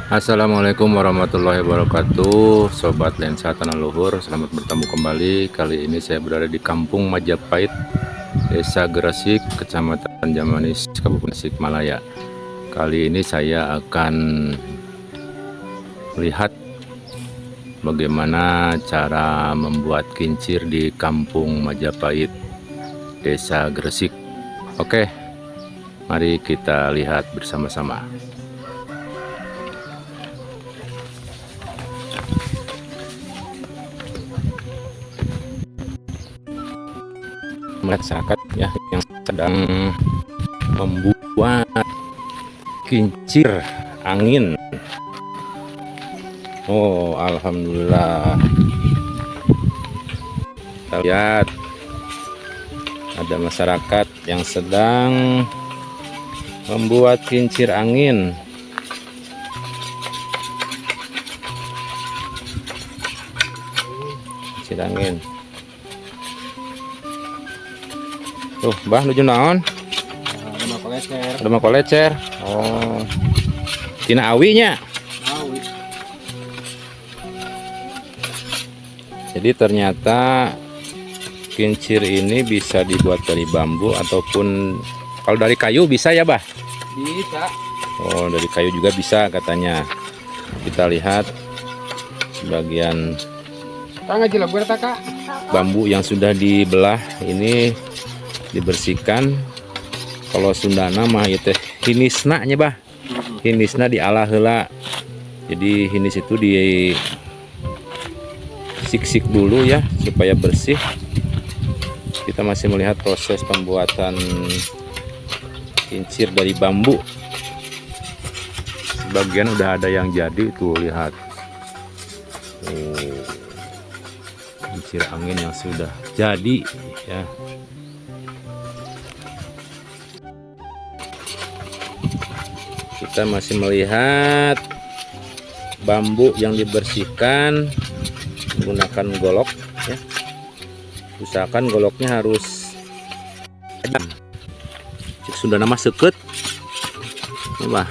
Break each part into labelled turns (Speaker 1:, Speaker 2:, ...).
Speaker 1: Assalamualaikum warahmatullahi wabarakatuh, Sobat Lensa Tanah Luhur. Selamat bertemu kembali. Kali ini saya berada di Kampung Majapahit, Desa Gresik, Kecamatan Jamanis, Kabupaten Tasikmalaya. Kali ini saya akan melihat bagaimana cara membuat kincir di Kampung Majapahit, Desa Gresik. Oke, mari kita lihat bersama-sama. Masyarakat ya yang sedang membuat kincir angin. Oh, alhamdulillah. Kita lihat ada masyarakat yang sedang membuat kincir angin. Kincir angin. Tuh, Mbah nuju naon? Ada mako lecer. Oh. Tina awinya.
Speaker 2: Awi.
Speaker 1: Jadi ternyata kincir ini bisa dibuat dari bambu ataupun kalau dari kayu bisa ya, Bah?
Speaker 2: Bisa.
Speaker 1: Oh, dari kayu juga bisa katanya. Kita lihat bagian bambu yang sudah dibelah ini dibersihkan. Kalau Sundana mah itu hinisna nya, Bah. Hinisna diolah heula. Jadi hinis itu di sik-sik dulu ya supaya bersih. Kita masih melihat proses pembuatan kincir dari bambu. Sebagian udah ada yang jadi tuh, lihat. Oh, kincir angin yang sudah jadi ya. Kita masih melihat bambu yang dibersihkan menggunakan golok ya. Usahakan goloknya harus sudah nama seket. Bah,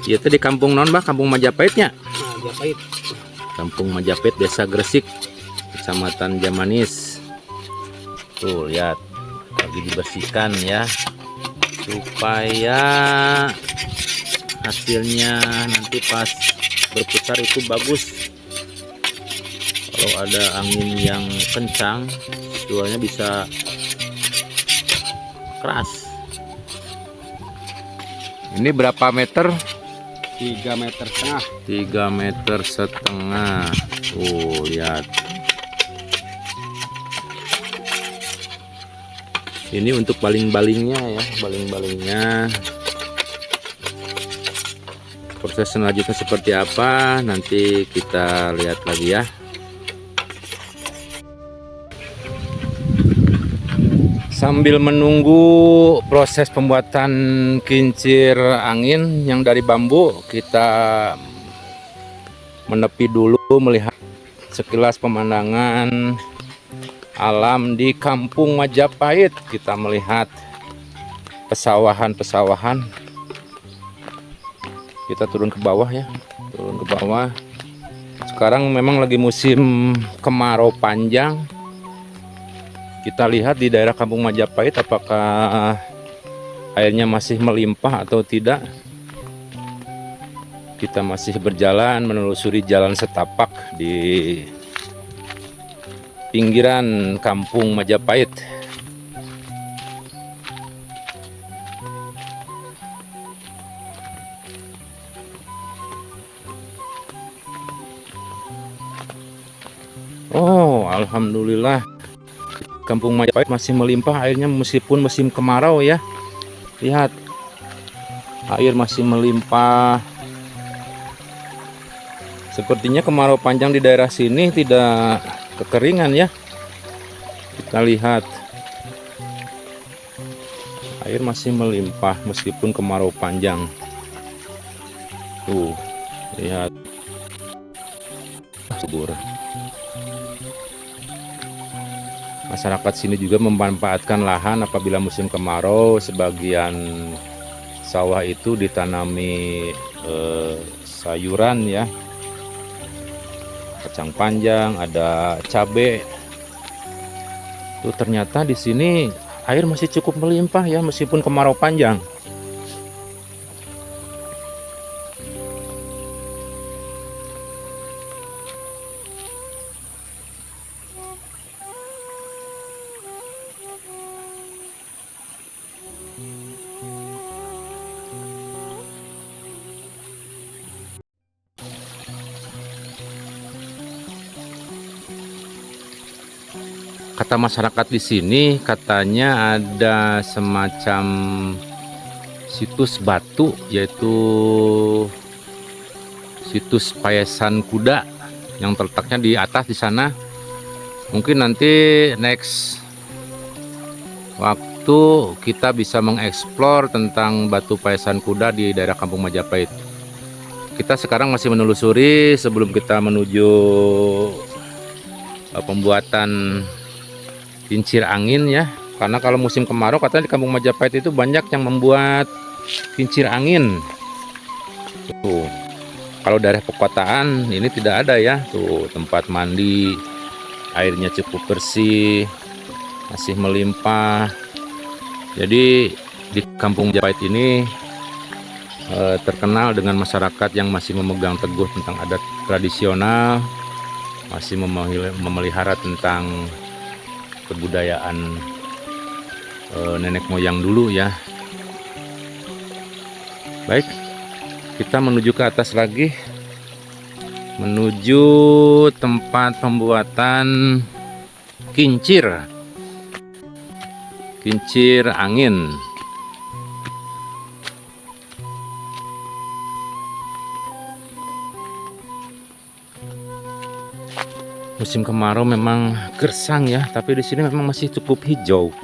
Speaker 1: iya di kampung non, Bah? Kampung Majapahitnya.
Speaker 2: Majapahit.
Speaker 1: Kampung Majapahit, Desa Gresik, Kecamatan Jamanis. Tuh, lihat lagi dibersihkan ya supaya hasilnya nanti pas berputar itu bagus. Kalau ada angin yang kencang, suaranya bisa keras. Ini berapa meter?
Speaker 2: 3,5 meter.
Speaker 1: 3,5 meter. Lihat. Ini untuk baling-balingnya ya, baling-balingnya. Proses selanjutnya seperti apa nanti kita lihat lagi ya. Sambil menunggu proses pembuatan kincir angin yang dari bambu, kita menepi dulu melihat sekilas pemandangan alam di Kampung Majapahit. Kita melihat pesawahan-pesawahan. Kita turun ke bawah ya, turun ke bawah. Sekarang memang lagi musim kemarau panjang. Kita lihat di daerah Kampung Majapahit apakah airnya masih melimpah atau tidak. Kita masih berjalan menelusuri jalan setapak di pinggiran Kampung Majapahit. Oh, alhamdulillah. Kampung Majapahit masih melimpah airnya meskipun musim kemarau ya. Lihat, air masih melimpah. Sepertinya kemarau panjang di daerah sini tidak kekeringan ya. Kita lihat, air masih melimpah meskipun kemarau panjang. Tuh, lihat, subur. Masyarakat sini juga memanfaatkan lahan apabila musim kemarau. Sebagian sawah itu ditanami sayuran ya, kacang panjang, ada cabai. Tuh ternyata di sini air masih cukup melimpah ya meskipun kemarau panjang. Kata masyarakat di sini katanya ada semacam situs batu, yaitu situs Payasan Kuda yang terletaknya di atas di sana. Mungkin nanti next waktu kita bisa mengeksplor tentang batu Payasan Kuda di daerah Kampung Majapahit. Kita sekarang masih menelusuri sebelum kita menuju pembuatan kincir angin ya, karena kalau musim kemarau katanya di Kampung Majapahit itu banyak yang membuat kincir angin. Tuh, kalau daerah perkotaan ini tidak ada ya. Tuh tempat mandi, airnya cukup bersih, masih melimpah. Jadi di Kampung Majapahit ini terkenal dengan masyarakat yang masih memegang teguh tentang adat tradisional, masih memelihara tentang kebudayaan nenek moyang dulu ya. Baik, kita menuju ke atas lagi, menuju tempat pembuatan kincir angin. Musim kemarau memang gersang ya, tapi di sini memang masih cukup hijau,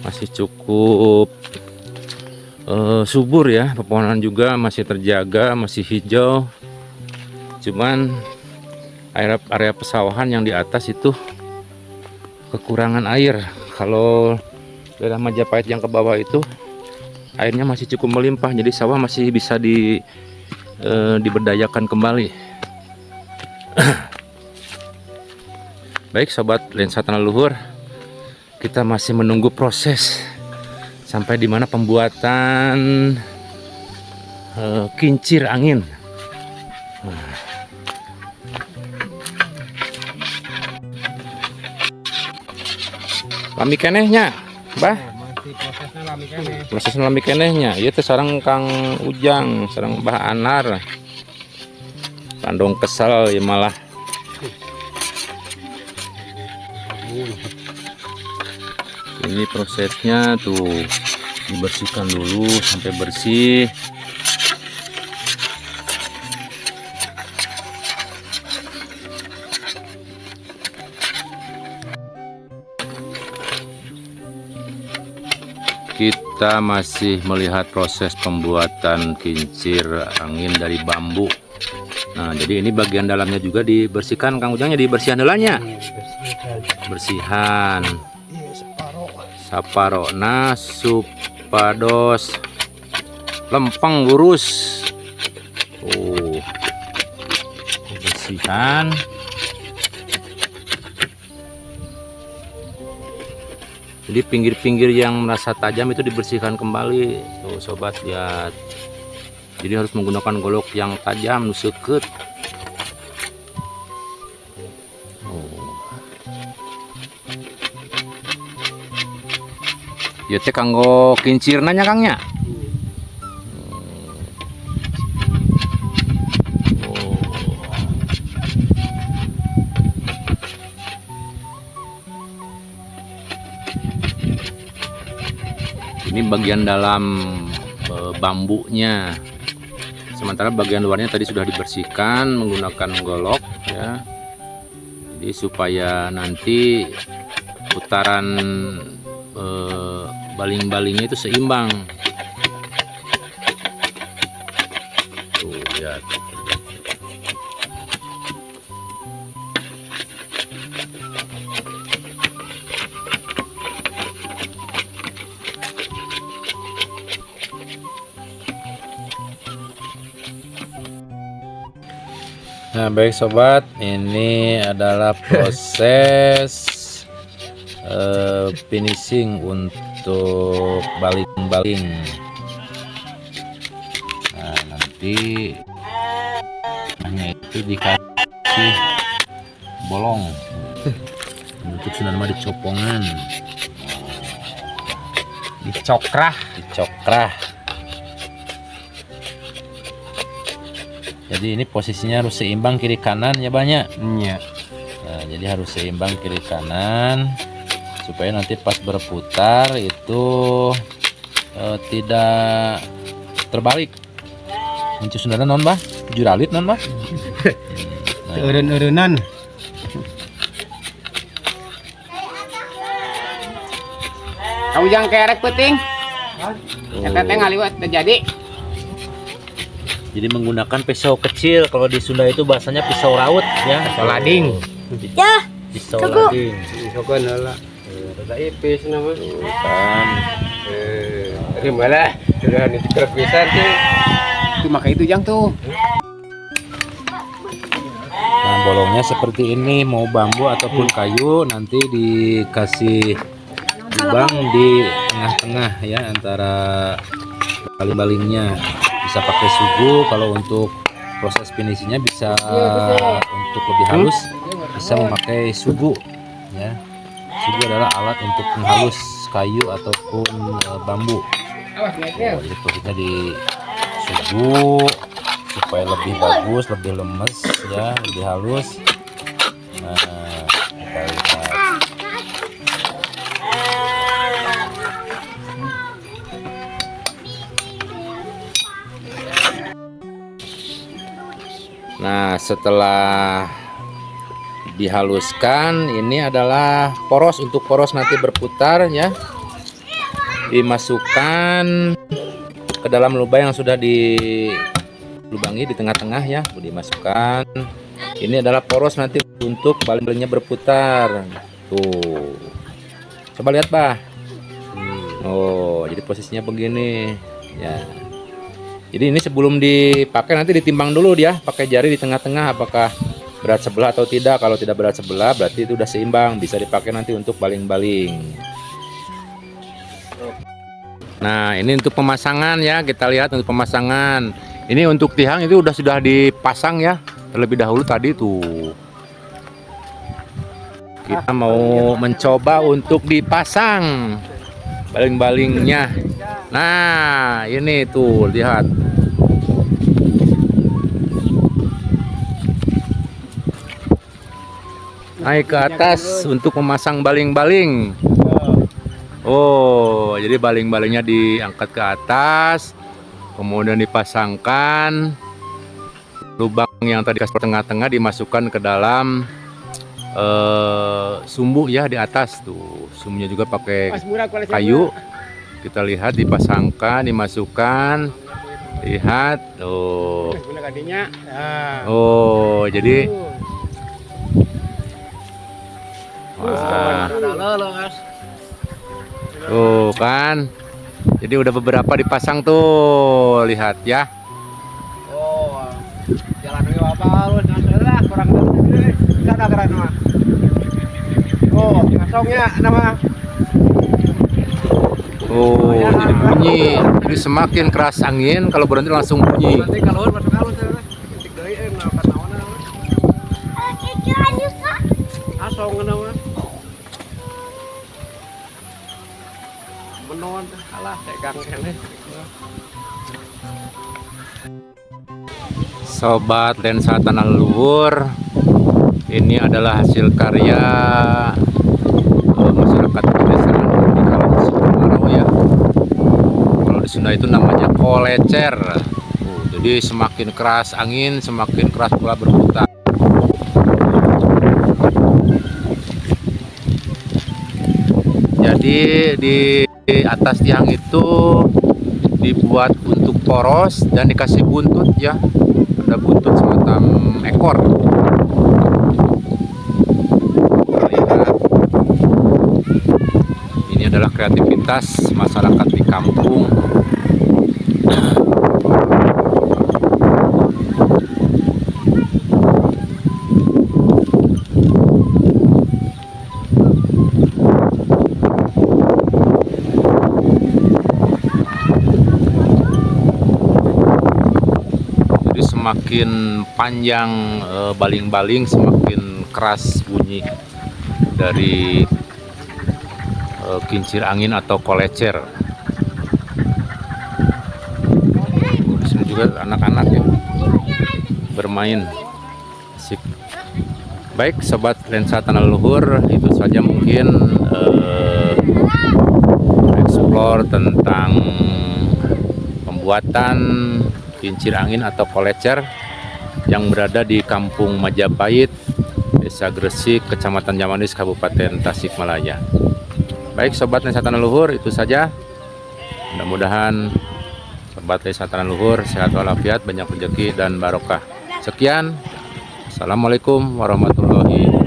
Speaker 1: masih cukup subur ya, pepohonan juga masih terjaga, masih hijau. Cuman area pesawahan yang di atas itu kekurangan air. Kalau daerah Majapahit yang ke bawah itu airnya masih cukup melimpah, jadi sawah masih bisa diberdayakan kembali. Baik sobat lensa tanah luhur, kita masih menunggu proses sampai di mana pembuatan kincir angin. Lami kenehnya, bah?
Speaker 2: Masih prosesnya lami keneh.
Speaker 1: Proses lami kenehnya, ieu teh sareng Kang Ujang, sareng Mbah Anar. Tandong kesal ya malah. Ini prosesnya tuh dibersihkan dulu sampai bersih. Kita masih melihat proses pembuatan kincir angin dari bambu. Nah, jadi ini bagian dalamnya juga dibersihkan, Kang Ujangnya dibersihan delanya. Bersihan. Saparona supados lempeng lurus. Bersihan. Jadi pinggir-pinggir yang merasa tajam itu dibersihkan kembali. Tuh sobat lihat. Jadi harus menggunakan golok yang tajam, seukeut. Ya teh kanggo kincirna nya Kangnya. Ini bagian dalam bambunya. Sementara bagian luarnya tadi sudah dibersihkan menggunakan golok ya. Jadi supaya nanti putaran baling-balingnya itu seimbang. Tuh lihat. Nah, baik sobat, ini adalah proses finishing untuk baling-baling. Nah, nanti hanya itu dikasih bolong untuk sudah nama dicopongan, dicokrah. Jadi ini posisinya harus seimbang kiri kanan ya banyak.
Speaker 2: Iya.
Speaker 1: Nah, jadi harus seimbang kiri kanan supaya nanti pas berputar itu tidak terbalik. Muncul saudara non bah, juralit non bah.
Speaker 2: Eureun-eureunnan. Kamu jangan kerek penting. Eta teh ngaliwat terjadi.
Speaker 1: Jadi menggunakan pisau kecil, kalau di Sunda itu bahasanya pisau raut ya.
Speaker 2: Pisau lading.
Speaker 3: Ya,
Speaker 1: Pisau
Speaker 3: Cukup.
Speaker 1: lading.
Speaker 2: Sokan heula. Rada ipis nama.
Speaker 1: Bukan.
Speaker 2: Tadi malah sudah dikerep pisan tuh. Itu maka itu jang tuh.
Speaker 1: Nah, bolongnya seperti ini, mau bambu ataupun kayu, nanti dikasih lubang di tengah-tengah ya antara baling-balingnya. Bisa pakai sugu, kalau untuk proses finishingnya bisa untuk lebih halus bisa memakai sugu ya. Sugu adalah alat untuk menghalus kayu ataupun bambu. Jadi prosesnya di sugu supaya lebih bagus, lebih lemes ya, lebih halus. Nah, kita lihat. Nah, setelah dihaluskan, ini adalah poros, untuk poros nanti berputar ya. Dimasukkan ke dalam lubang yang sudah dilubangi di tengah-tengah ya, dimasukkan. Ini adalah poros nanti untuk baling-balingnya berputar. Tuh. Coba lihat, Pak. Oh, jadi posisinya begini ya. Jadi ini sebelum dipakai nanti ditimbang dulu dia, pakai jari di tengah-tengah apakah berat sebelah atau tidak. Kalau tidak berat sebelah berarti itu udah seimbang, bisa dipakai nanti untuk baling-baling. Nah, ini untuk pemasangan ya, kita lihat untuk pemasangan. Ini untuk tiang itu sudah dipasang ya, terlebih dahulu tadi tuh. Kita mau mencoba untuk dipasang baling-balingnya. Nah, ini tuh lihat. Naik ke atas untuk memasang baling-baling. Oh, jadi baling-balingnya diangkat ke atas, kemudian dipasangkan. Lubang yang tadi kasih tengah-tengah dimasukkan ke dalam sumbu ya di atas tuh. Sumbunya juga pakai kayu. Kita lihat dipasangkan, dimasukkan. Lihat tuh. Oh, jadi wah. Tuh kan. Jadi udah beberapa dipasang tuh. Lihat ya.
Speaker 2: Oh, jalan dulu apa lu lah kurang enggak ada keren mah. Oh, ngasongnya nama.
Speaker 1: Oh, jadi bunyi. Jadi semakin keras angin, kalau berhenti langsung bunyi.
Speaker 2: Nanti kalau masuk halus saya. Titik deui naon naon. Asong nama. Menon alah tegang kene.
Speaker 1: Sobat lensa tanah leluhur, ini adalah hasil karya masyarakat pedesaan di Kalang Sumatera ya. Kalau di Sunda itu namanya kolecer. Jadi semakin keras angin, semakin keras bola berputar. Jadi di atas tiang itu dibuat untuk poros dan dikasih buntut ya. Ada buntut semacam ekor. Lihat. Ini adalah kreativitas masyarakat di kampung. itu semakin panjang baling-baling, semakin keras bunyi dari kincir angin atau kolecer. Di sini juga anak-anak ya bermain asik. Baik sobat lensa tanah leluhur, itu saja mungkin explore tentang pembuatan kincir angin atau kolecer yang berada di Kampung Majapahit, Desa Gresik, Kecamatan Jamanis, Kabupaten Tasikmalaya. Baik sobat lensa tanah leluhur, itu saja. Mudah-mudahan sobat lensa tanah leluhur sehat walafiat, banyak rezeki dan barokah. Sekian. Assalamualaikum warahmatullahi wabarakatuh.